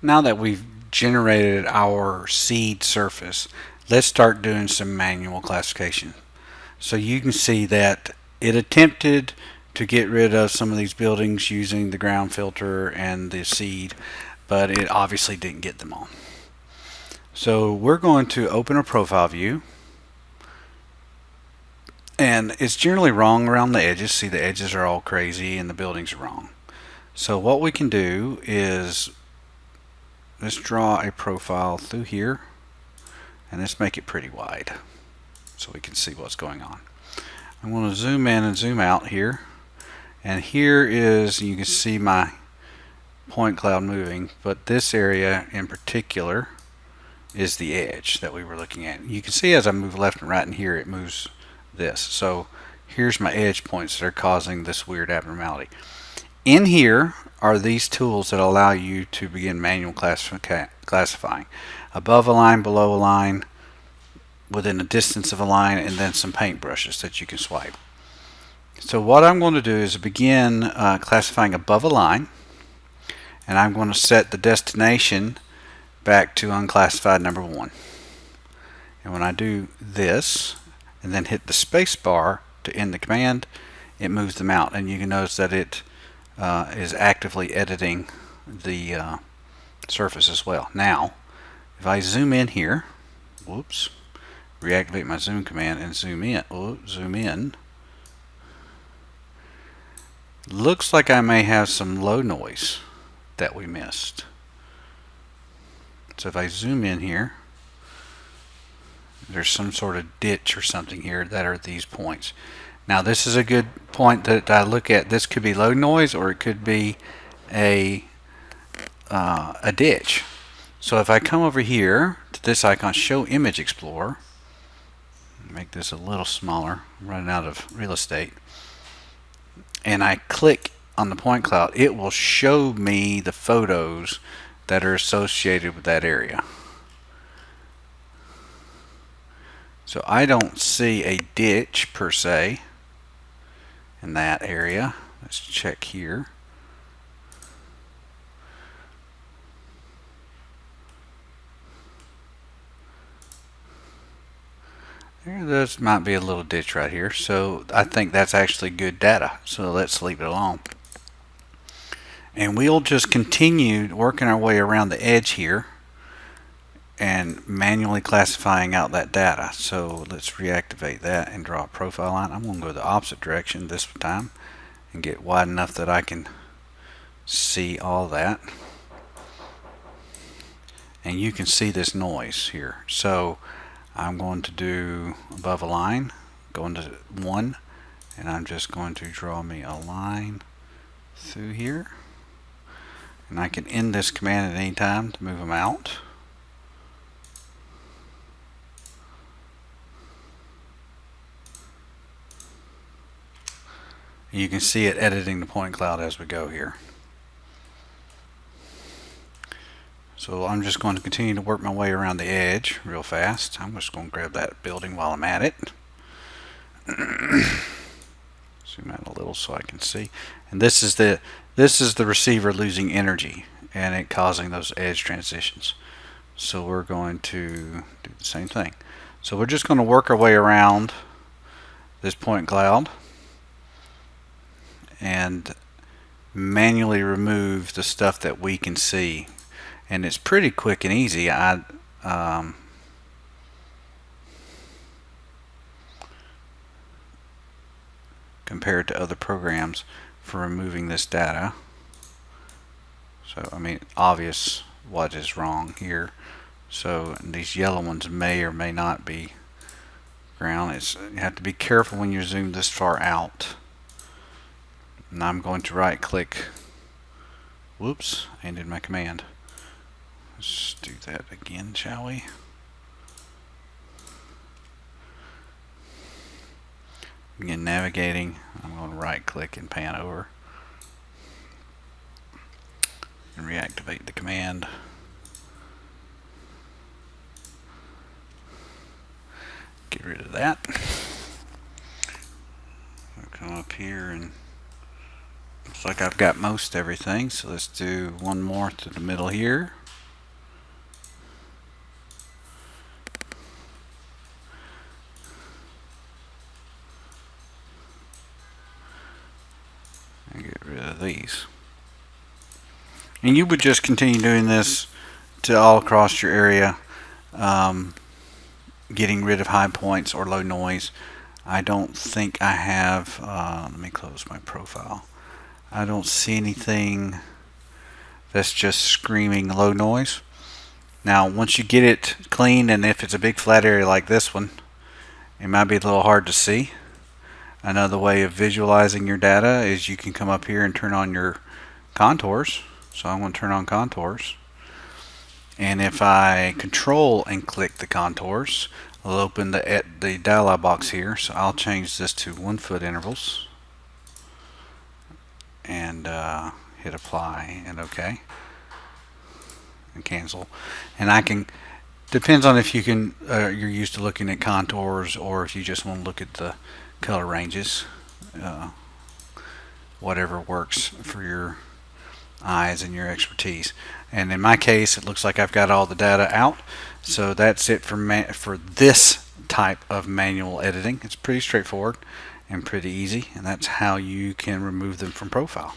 Now that we've generated our seed surface, let's start doing some manual classification. So you can see that it attempted to get rid of some of these buildings using the ground filter and the seed, but it obviously didn't get them all. So we're going to open a profile view, and it's generally wrong around the edges. See, the edges are all crazy and the buildings are wrong. So what we can do is let's draw a profile through here, and let's make it pretty wide so we can see what's going on. I'm going to zoom in and zoom out here, and here is, you can see my point cloud moving, but this area in particular is the edge that we were looking at. You can see as I move left and right in here, it moves this. So here's my edge points that are causing this weird abnormality. In here are these tools that allow you to begin manual classifying. Above a line, below a line, within a distance of a line, and then some paintbrushes that you can swipe. So what I'm going to do is begin classifying above a line, and I'm going to set the destination back to unclassified number 1. And when I do this and then hit the space bar to end the command, it moves them out, and you can notice that it is actively editing the surface as well. Now if I zoom in here, whoops, reactivate my zoom command and zoom in, looks like I may have some low noise that we missed. So if I zoom in here, there's some sort of ditch or something here that are these points. Now this is a good point that I look at. This could be low noise, or it could be a ditch. So if I come over here to this icon, Show Image Explorer, make this a little smaller, I'm running out of real estate, and I click on the point cloud, it will show me the photos that are associated with that area. So I don't see a ditch per se in that area. Let's check here. This might be a little ditch right here, so I think that's actually good data, so let's leave it alone. And we'll just continue working our way around the edge here and manually classifying out that data. So let's reactivate that and draw a profile line. I'm going to go the opposite direction this time and get wide enough that I can see all that. And you can see this noise here. So I'm going to do above a line, going to 1, and I'm just going to draw me a line through here. And I can end this command at any time to move them out. You can see it editing the point cloud as we go here. So I'm just going to continue to work my way around the edge real fast. I'm just going to grab that building while I'm at it. Zoom out a little so I can see. And this is the receiver losing energy and it causing those edge transitions. So we're going to do the same thing. So we're just going to work our way around this point cloud and manually remove the stuff that we can see. And it's pretty quick and easy. Compared to other programs for removing this data. So I mean, obvious what is wrong here. So these yellow ones may or may not be ground. You have to be careful when you're zoomed this far out. And I'm going to right click. Whoops, I ended my command. Let's do that again, shall we? Begin navigating. I'm going to right click and pan over and reactivate the command. Get rid of that. here, and looks like I've got most everything. So let's do one more to the middle here. And get rid of these. And you would just continue doing this to all across your area, getting rid of high points or low noise. I don't think I have, let me close my profile. I don't see anything that's just screaming low noise. Now, once you get it clean, and if it's a big flat area like this one, it might be a little hard to see. Another way of visualizing your data is you can come up here and turn on your contours. So I'm going to turn on contours. And if I control and click the contours, I'll open the dialog box here. So I'll change this to 1 foot intervals. And hit apply and OK. And cancel. And I can, depends on if you can, you're used to looking at contours or if you just want to look at the color ranges. Whatever works for your eyes and your expertise. And in my case, it looks like I've got all the data out. So that's it for this type of manual editing. It's pretty straightforward and pretty easy, and that's how you can remove them from profile.